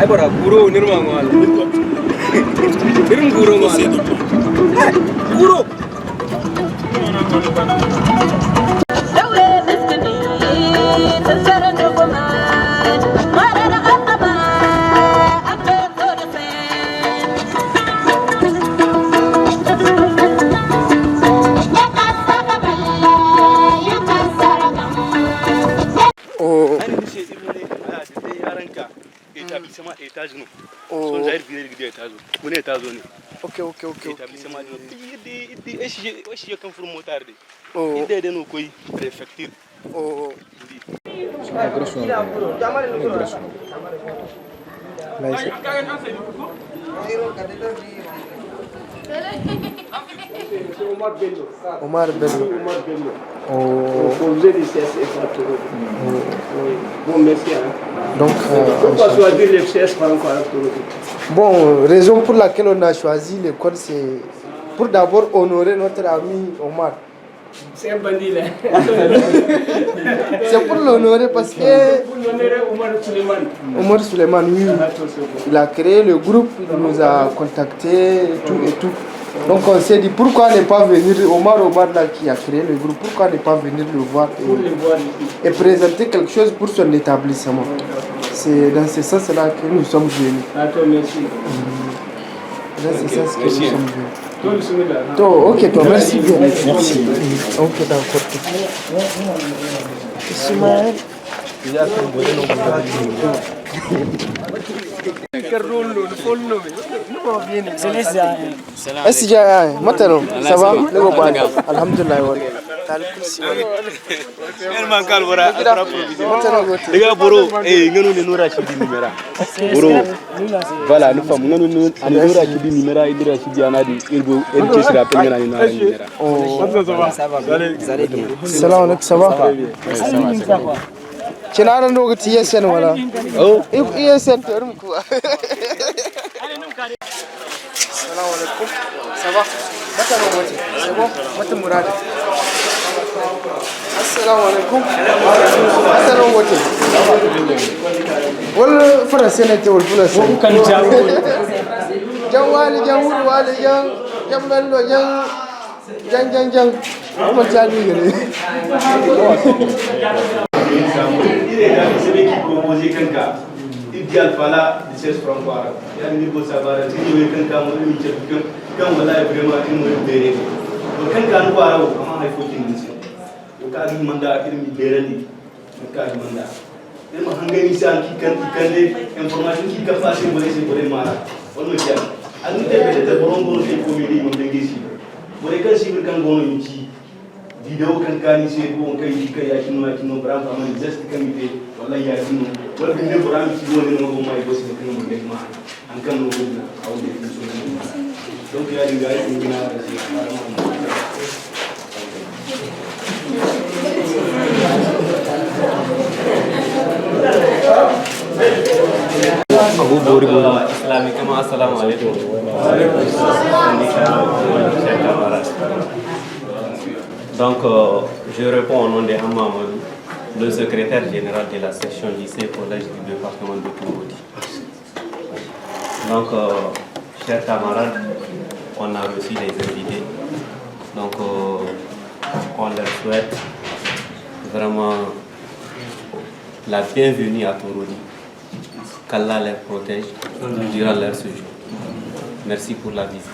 bara guro nirma ngwal. Irin guro ngwal. Guro. Ok. Omar Bello. Bon, merci. Donc, pourquoi choisir les CS par encore? Bon, raison pour laquelle on a choisi l'école, c'est pour d'abord honorer notre ami Omar. C'est un bandit là. C'est pour l'honorer parce que... Pour l'honorer Omar Suleiman, oui. Il a créé le groupe, il nous a contactés et tout. Donc on s'est dit pourquoi ne pas venir, Omar là qui a créé le groupe, pourquoi ne pas venir le voir et présenter quelque chose pour son établissement. C'est dans ce sens-là que nous sommes venus. Merci. Dans ce sens que nous sommes venus. Ok, toi, merci bien. Merci. Ok, d'accord. Ismaël. Est-ce que maintenant ça va? Alhamdulillah. Les gars, Boro, et nous nous rachidi numéra. Boro, voilà, nous sommes nous rachidi numéra et rachidi anadi. Il veut qui se rappelle na numéra. Ça va. Vous allez bien. Salam alaikum, ça va? Ça va. Kenara ndo ti yesen wala. Oh, yesen terum ko. Salam alaikum. Ça va? Mata no wote. C'est bon? Mata Mourad. Assalamu alaikum. Mata no wote. Wal français ne te wal français. Wo kan jawu. Jawali jawul wali jang bello jang. Ama jali gele. Il est là, c'est lui qui proposait quelqu'un. Il dit Alphala, il s'est francois. Il y a un niveau de savoir. Il y a quelqu'un qui quand on a vraiment une nouvelle bénéfice. Donc, quelqu'un nous a dit, comment il faut qu'il nous dise. Au cas du mandat, il me bénéficie. Au cas du mandat. Il m'a engagé ici qui candidat information qui est facile pour les malades. On me dit, à nous de bon fait comédie, on me dit, pour les cas, si vous avez un vidéo kan kani se ko kai kai ya kinu bram fa man just kan ite wallahi ya kinu wala ne bram ci do ne mo mai boss ne kinu mo ma an kan no ko aw de so donc ya di gay ni na da si Abu Bori Islamicement assalamu alaikum. Wa alaikum assalam. Donc, je réponds au nom de Hammamadou, le secrétaire général de la section lycée collège du département de Touloudi. Donc, chers camarades, on a reçu les invités. Donc, on leur souhaite vraiment la bienvenue à Touloudi. Qu'Allah les protège durant leur séjour. Merci pour la visite.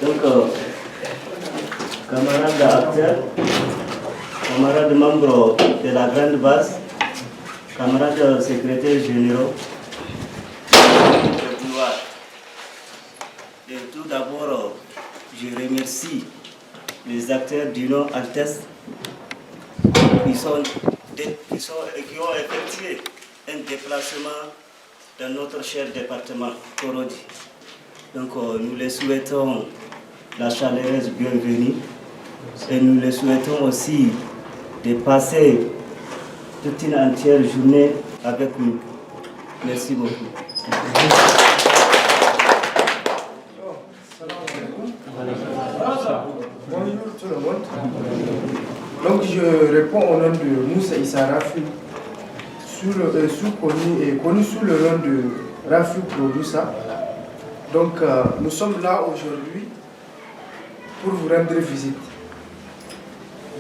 Donc, camarades acteurs, camarades membres de la grande base, camarades secrétaires généraux, et tout d'abord, je remercie les acteurs du nom Altesse qui ont effectué un déplacement dans notre cher département Torodi. Donc nous les souhaitons la chaleureuse bienvenue et nous les souhaitons aussi de passer toute une entière journée avec nous. Merci beaucoup. Bonjour je réponds au nom de Moussa Issa Rafi, connu sous le nom de Rafi Produsa. Donc, nous sommes là aujourd'hui pour vous rendre visite.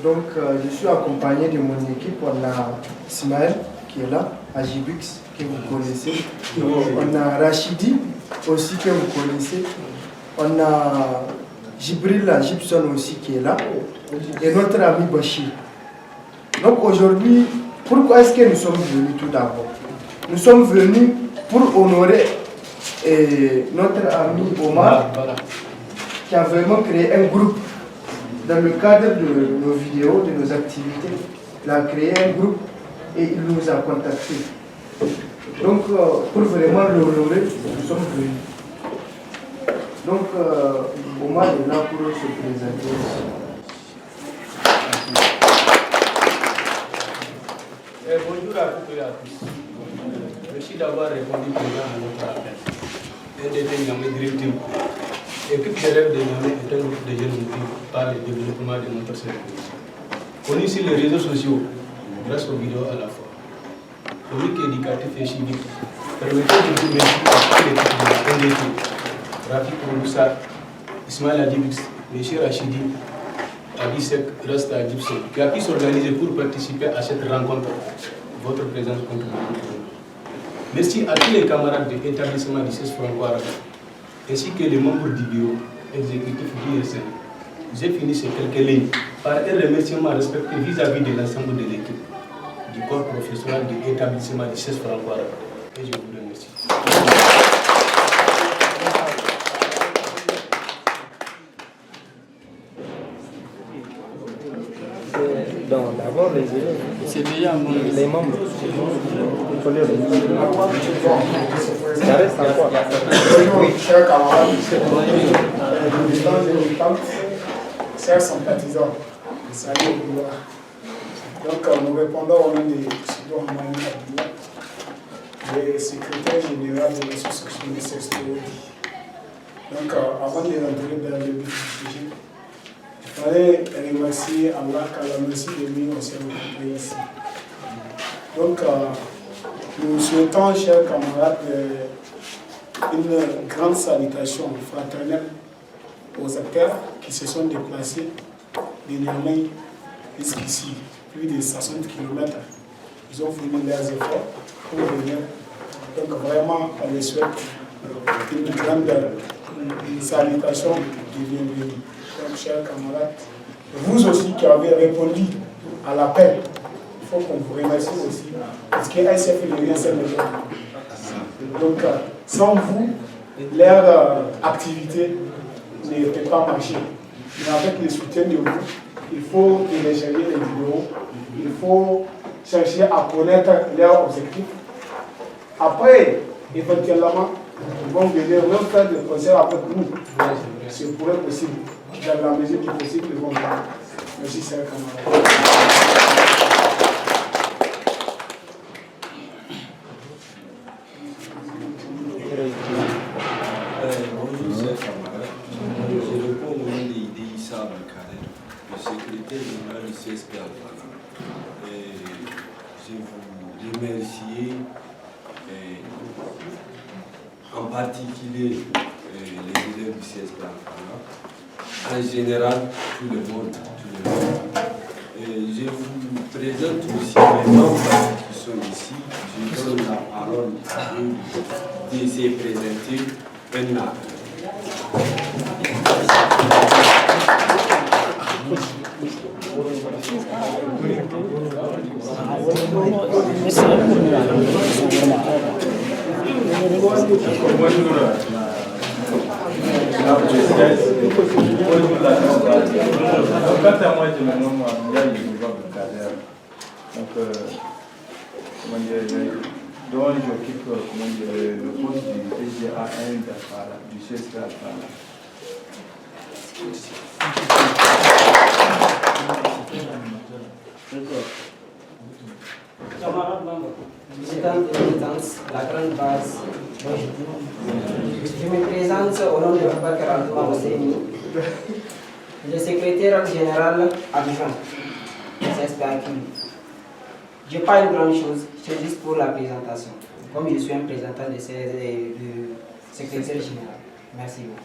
Donc, je suis accompagné de mon équipe. On a Ismaël qui est là, Ajibix, que vous connaissez. On a Rachidi aussi, que vous connaissez. On a Jibril Gibson aussi qui est là. Et notre ami Bachir. Donc aujourd'hui, pourquoi est-ce que nous sommes venus tout d'abord? Nous sommes venus pour honorer notre ami Omar, qui a vraiment créé un groupe. Dans le cadre de nos vidéos, de nos activités, il a créé un groupe et il nous a contactés. Donc, pour vraiment l'honorer, nous sommes venus. Donc, Omar est là pour se présenter. Bonjour à toutes et à tous. Merci d'avoir répondu présent à notre appel. NDT Niamey Dream Team. L'équipe d'élèves de Niamey est un groupe de jeunes motivés par le développement de notre service. Connu sur les réseaux sociaux, grâce aux vidéos à la fois. Public éducatif et civique. Permettez de vous remercier à toute l'équipe de la NDT. Rafi Kouroussa, Ismaël Adibix, M. Rachidi, Abisek Rasta Gibson, qui a pu s'organiser pour participer à cette rencontre. Votre présence compte beaucoup. Merci à tous les camarades de l'établissement du CES franco-arabe, ainsi que les membres du bureau exécutif du ISN. J'ai fini ces quelques lignes par un remerciement respecté vis-à-vis de l'ensemble de l'équipe, du corps professionnel de l'établissement du CES franco-arabe. Et je vous remercie. Donc d'abord les élèves. C'est déjà Les membres. Ça reste à quoi? Chers camarades, chers sympathisants, salut au pouvoir. Donc nous répondons au nom de Sido Hamani Abdullah, le secrétaire général de l'association des CES-Torodi. Donc avant de rentrer dans le vif du sujet, il fallait remercier Allah car la merci de lui on s'est rencontrés ici. Donc nous souhaitons, chers camarades, une grande salutation fraternelle aux acteurs qui se sont déplacés de Niamey jusqu'ici, plus de 60 km. Ils ont fourni leurs efforts pour venir. Donc vraiment, on les souhaite une grande salutation de bienvenue. Donc, chers camarades, vous aussi qui avez répondu à l'appel, il faut qu'on vous remercie aussi, parce qu'ICF ne rien seul les gens. Donc, sans vous, leur activité ne peut pas marcher. Mais avec le soutien de vous, il faut télécharger les vidéos, il faut chercher à connaître leurs objectifs. Après, éventuellement, ils vont venir même faire des concerts avec nous. C'est pour être possible. Dans la mesure du possible, ils vont venir. Merci, chers camarades. Bonjour, chers camarades. Je réponds au nom d'Issa Abdelkader, le secrétaire général du CSP Alpana. Je vous remercie en particulier les élèves du CSP Alpana, en général tout le monde. Je vous présente aussi les membres qui sont ici. Je donne la parole à eux de se présenter maintenant. Quant à moi, je me nomme Abdullah Abdelkader. Donc, j'occupe le poste du TGA1 du CSP Alpana. La grande base. Je me présente au nom de Boubacar Aldouma Hosseini, le secrétaire général adjoint. C'est acquis. Je n'ai pas une grande chose, c'est juste pour la présentation. Comme je suis un présentant de secrétaire général. Merci beaucoup.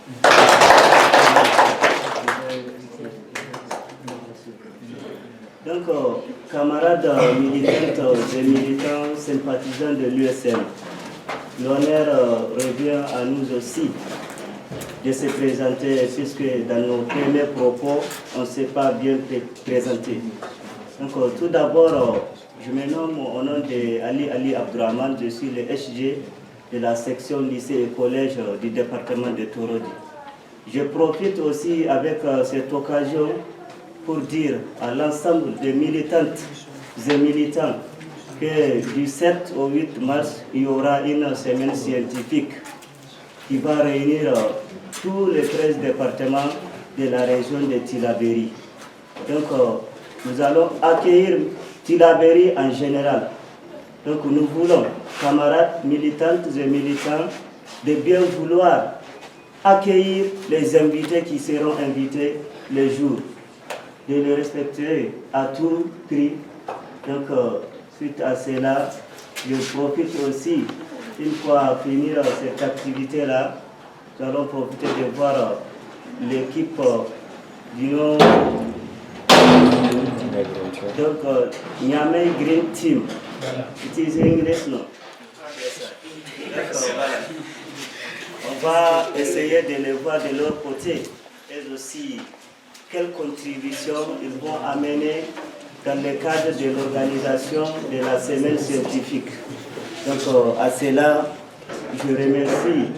Donc, camarades militantes et militants sympathisants de l'USM, l'honneur revient à nous aussi de se présenter, puisque dans nos premiers propos, on ne s'est pas bien présenté. Donc, tout d'abord, je me nomme au nom de Ali Abdourahmane, je suis le SG de la section lycée et collège du département de Torodi. Je profite aussi avec cette occasion pour dire à l'ensemble des militantes et militants que du 7 au 8 mars, il y aura une semaine scientifique qui va réunir tous les 13 départements de la région de Tillabéri. Donc, nous allons accueillir Tillabéri en général. Donc, nous voulons, camarades militantes et militants, de bien vouloir accueillir les invités qui seront invités le jour, de les respecter à tout prix. Donc, suite à cela, je profite aussi, une fois finir cette activité-là, nous allons profiter de voir l'équipe du nom, donc Niamey Green Team. It is English, no? On va essayer de les voir de leur côté et aussi quelles contributions ils vont amener dans le cadre de l'organisation de la semaine scientifique. Donc à cela, je remercie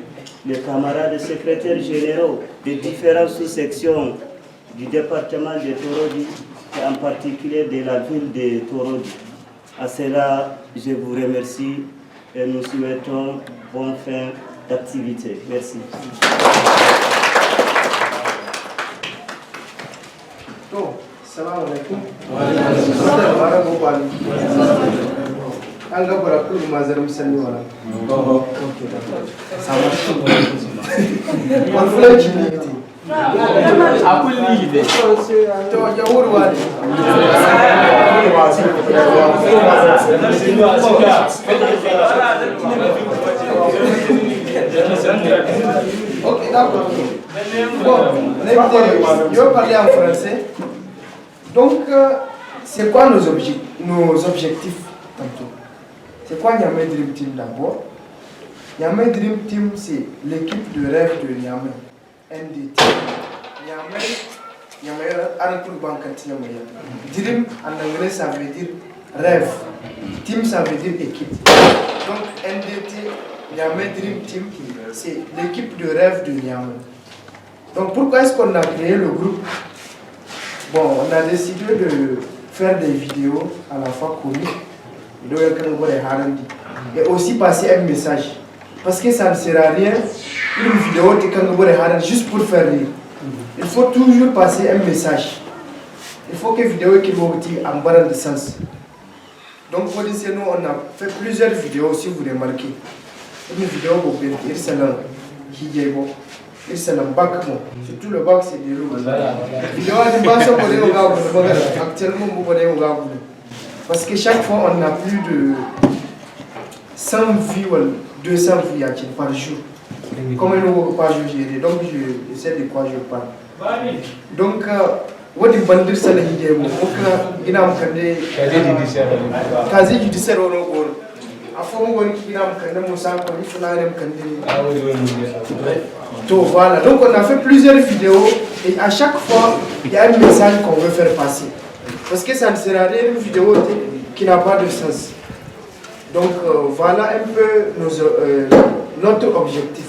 les camarades secrétaires généraux des différentes sous-sections du département de Torodi et en particulier de la ville de Torodi. À cela, je vous remercie et nous souhaitons bonne fin d'activité. Merci. Salam alaikum. Ok, d'accord. Bon, je vais parler en français. Donc, c'est quoi nos objectifs tantôt? C'est quoi Niamey Dream Team d'abord? Niamey Dream Team, c'est l'équipe de rêve de Niamey, NDT. Niamey, Dream en anglais ça veut dire rêve, team ça veut dire équipe. Donc NDT, Niamey Dream Team, c'est l'équipe de rêve de Niamey. Donc pourquoi est-ce qu'on a créé le groupe? Bon, on a décidé de faire des vidéos à la fois comiques et aussi passer un message. Parce que ça ne sert à rien, une vidéo juste pour faire rire. Il faut toujours passer un message. Il faut que la vidéo soit en bas de sens. Donc, nous, on a fait plusieurs vidéos, si vous remarquez. Une vidéo pour dire que c'est c'est le bac, surtout le bac c'est des loups. Actuellement, parce que chaque fois on a plus de 100 vues ou 200 vues par jour. Comme un nouveau pas gérer, donc je sais de quoi je parle. Donc, what is bandir sala hije mo oka ina am kande kazi judiciaire ono gor afo mo woni ina am kande mo sa ko ni funa dem kande to voilà. Donc on a fait plusieurs vidéos et à chaque fois il y a un message qu'on veut faire passer parce que ça ne sert à rien une vidéo qui n'a pas de sens. Donc voilà un peu notre objectif.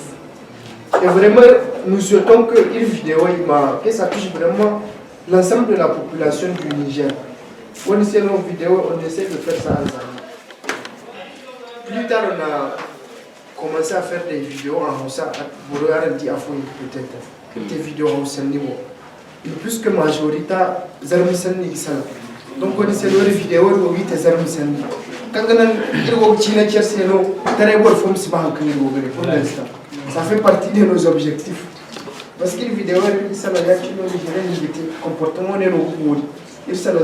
Et vraiment nous souhaitons que une vidéo que ça touche vraiment l'ensemble de la population du Niger. On essaie nos vidéos, on essaie de faire ça ensemble. Plus tard, on a commencé à faire des vidéos en Hausa, peut-être, des vidéos en Hausa niveau. Et plus que majorité, Zarmisani Gisala. Donc on essaie de faire des vidéos où il y a Zarmisani. Quand on a une China Cherseno, pour l'instant. Ça fait partie de nos objectifs. Parce que les vidéos, ils sont là, ils sont comportement, ils sont là,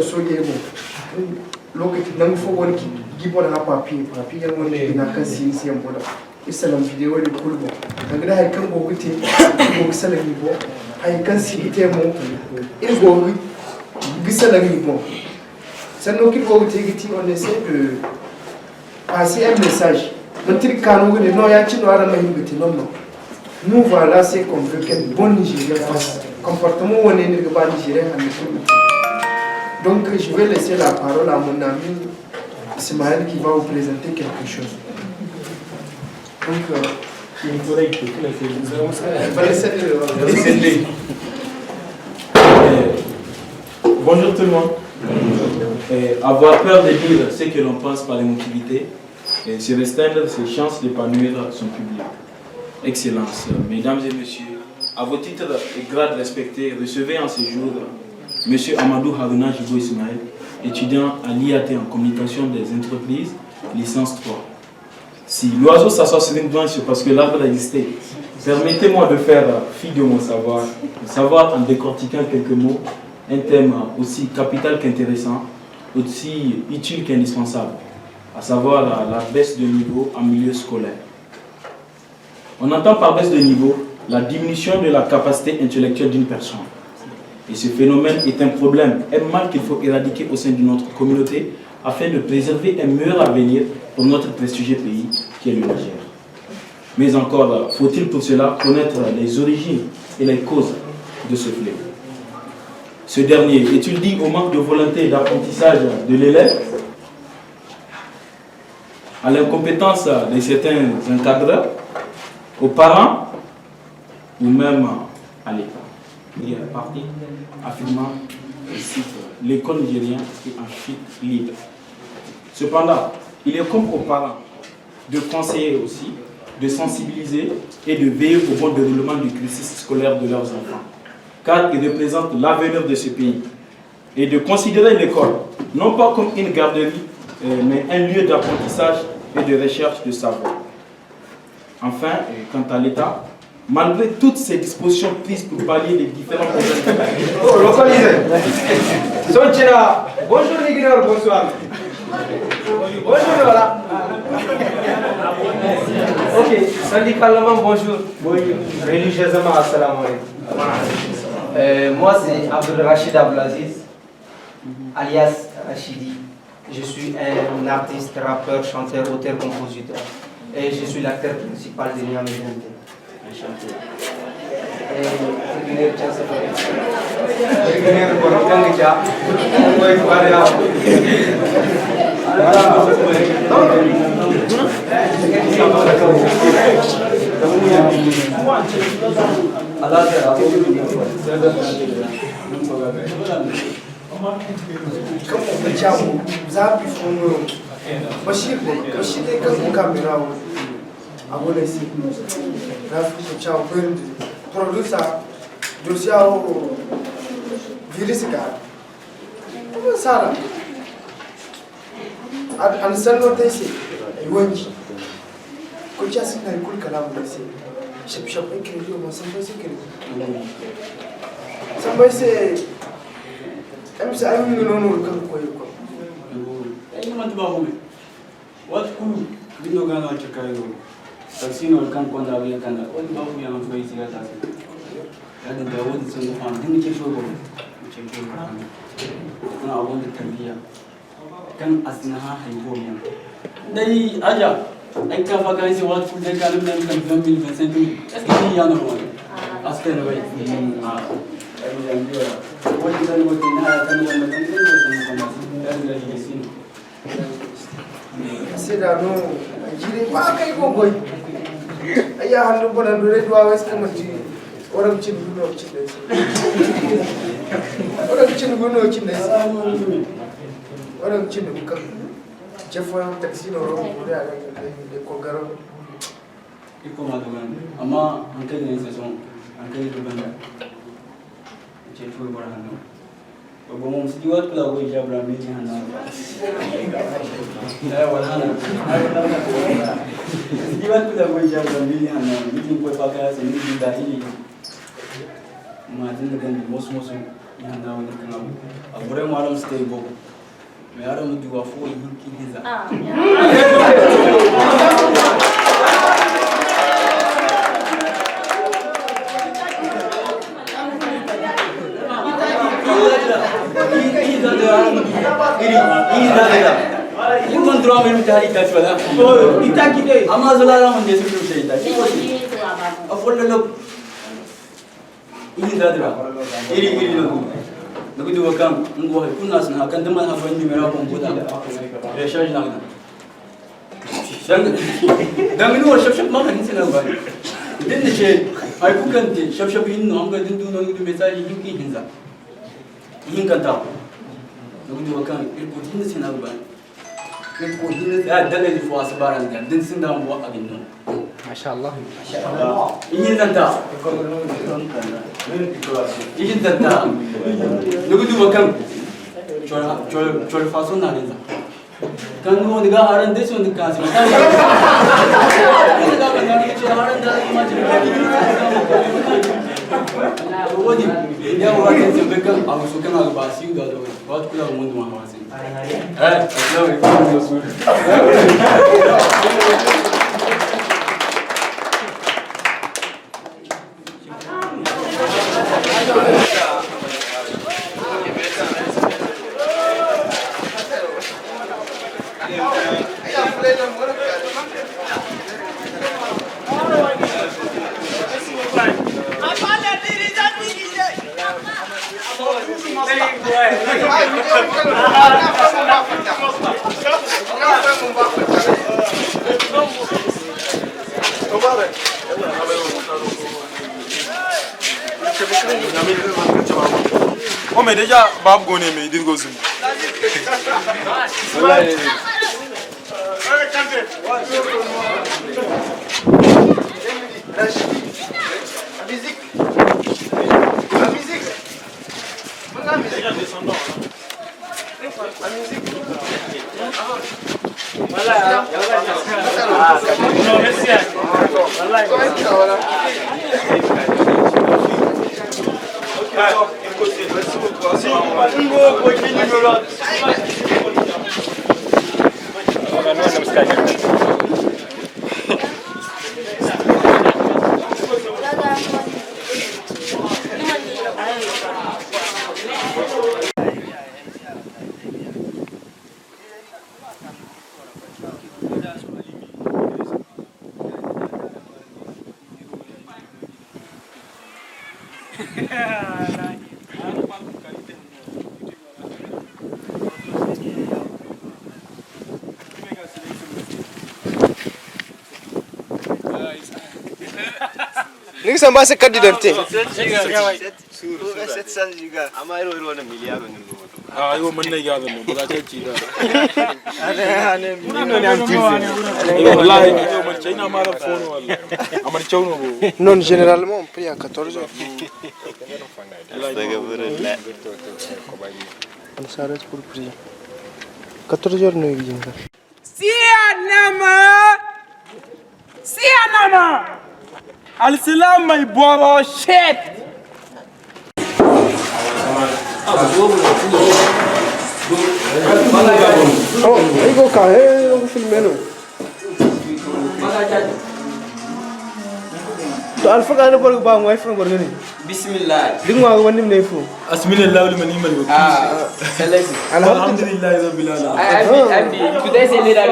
lokacin nan fo wani gibon ha papi yan wani na kan sin siyan boda isalam video wani kulbo daga da haikan gogute go gisalan yibo haikan si ite mo il go gisalan yibo sanno ki gogute giti on essaie de passer un message notre canon ne non ya chino ara mahimiti non non nous voilà c'est qu'on veut qu'un bon Nigérien fasse comportement on est pas Nigérien donc je vais laisser la parole à mon ami Ismaël qui va vous présenter quelque chose. Donc, bonjour tout le monde. Avoir peur de dire ce que l'on pense par l'émotivité, se restreindre ses chances d'épanouir son public. Excellences, mesdames et messieurs, à vos titres et grades respectés, recevez en ce jour M. Amadou Haruna Jibo Ismaël, étudiant à l'IAT en communication des entreprises, licence 3. Si l'oiseau s'assoit sur une branche, c'est parce que l'arbre a existé. Permettez-moi de faire fi de mon savoir en décortiquant quelques mots, un thème aussi capital qu'intéressant, aussi utile qu'indispensable, à savoir la baisse de niveau en milieu scolaire. On entend par baisse de niveau la diminution de la capacité intellectuelle d'une personne. Et ce phénomène est un problème, un mal qu'il faut éradiquer au sein de notre communauté afin de préserver un meilleur avenir pour notre prestigieux pays qui est le Niger. Mais encore, faut-il pour cela connaître les origines et les causes de ce fléau. Ce dernier est-il dû au manque de volonté d'apprentissage de l'élève, à l'incompétence de certains encadreurs, aux parents ou même à l'État? Il y a un parti affirmant que l'école nigérienne est en chute libre. Cependant, il est comme aux parents de conseiller aussi, de sensibiliser et de veiller au bon déroulement du cursus scolaire de leurs enfants, car ils représentent l'avenir de ce pays, et de considérer l'école non pas comme une garderie, mais un lieu d'apprentissage et de recherche de savoir. Enfin, quant à l'État, malgré toutes ces dispositions prises pour pallier les différents problèmes. Oh, localisé. Sonchina, bonjour Nigéria, bonsoir. Bonjour, voilà. Ok, syndicalement, bonjour. Religieusement, assalamu alaikum. Moi, c'est Abdul Rachid Abdelaziz, alias Rachidi. Je suis un artiste, rappeur, chanteur, auteur, compositeur. Et je suis l'acteur principal de Niamey. Enchanté. Producer Josiao Virisika. Como Sara? Understand what they say? I want you. Could just say, I could kalam say. Ship shop, I can do somebody say. Somebody say, I'm saying, I'm going to come for you. I want to go. What could we know? Going to Chicago? Taxino kan kwanda wia kan wani ba ku yana tuwa isi gata su ya da wani sun fa din ke shogo ce ke kuna abun da tarbiya kan asina ha haibo min dai aja ai ka fa kan sai wata kudin kan nan kan family kan sai dai sai ya na wani askar bai a ai da ndiya wani dan wani na kan wannan kan sai kan da ke sin sai da no jire ba kai gogoy ayya hannu bana dole duwa wasu kamar ji orang cin guno cin da shi orang cin guno cin da shi orang cin bukan jefo taxi no ro da da ko garo iko ma dogan amma an kai ne sai son an kai dogan da ce to bara hannu ba mu musu diwat kula go jabra me ni hanna da wala na diwat kula go jabra me ni hanna ni ko pa ka sai ni da hili ma din da gan mos ni hanna wani kana abure malam stay bo mais ara mu duwa fo yin kinza Encontrou a mesmo tari da fala. Ita kide. Amazala ram de su su ita. Afol lo. Ini dadra. Iri lo. Naku du wakam ngo hay kunas na kan daman ha bandi mera ko buda. Recharge na. Sang. Damin wo shap ma kan sina ba. Din ne she ay ku kan ti shap hin no am ga din du no du message hin ki hinza. Hin kan ta. Naku du wakam il ko din sina ba. دلني فواس بارن كان دين سندا مو أجنون ما شاء الله يجين تنتا يجين تنتا نقول دو بكم شو فاسون نانيزا كان هو دكا هارن ديسون دكا سما دكا بناني شو هارن دا ما جري هو دي يا هو كان سبكم أبو سكان على باسيو دا دو بعد كلا موند ما هو سين Oh mais déjà Bab Gone mais il go zoom. Ninguém se ambassa cá de dentro. 700 giga. Ama iro iro na miliaro ni ngo. Ah, yo mun ne ya da mu ba ta ci da. Ane mino ne am tilde. Wallahi yo mun china mara phone wallahi. Amar chawno bo. Non généralement on paye à 14 heures. On s'arrête pour prier. 14 heures no yinga. Sianama. Al-Salam my boro shit. Oh, ego ka eu filmando. To alfa kana bor ba mo iPhone bor gani. Bismillah. Dingwa wani ne fu. Asminallahu liman ni'mal wakeel. Selesi. Alhamdulillah rabbil alamin. Abi, today say leader.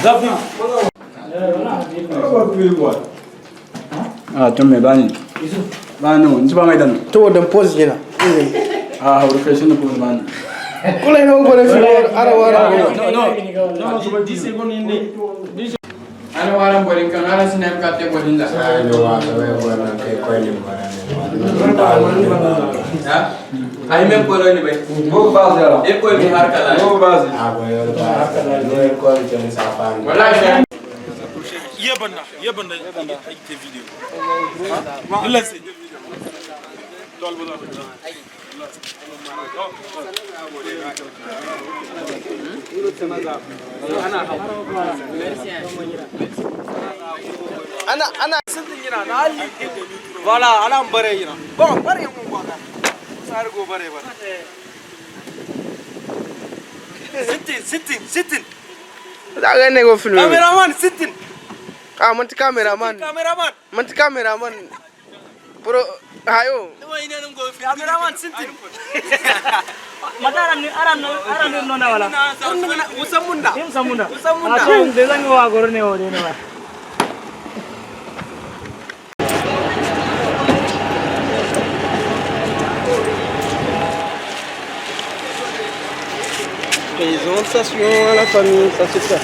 Zafi. Ah, tumme bani. Bani, njiba mai dan. To dan pose gina. Ah, hawru fashion ko bani. Kula ina ko ne fi ara wara. No, 10 secondes inde. Ana waran borin kan ana sinam katte borin da. No wa ko na ke ko ni Ha? Ay men ko ni bay. Bo base ala. E ko mi har kala. Bo base. Ah bo yo ba no ko ni sa fan. Wallahi Yebanda ay te video. Illa se dol bo Ana sindin yana na hali. Wala ana bare yana. Bon bare mun ba. Sar go bare bare. Sitting. That go film. Cameraman sitting. Ah, man cameraman. Man cameraman. Pro ayo. Cameraman sitting. Aran nona wala. Usamunda. Aso desangi wa gorne ho dene wa. Présentation à la famille, ça c'est ça.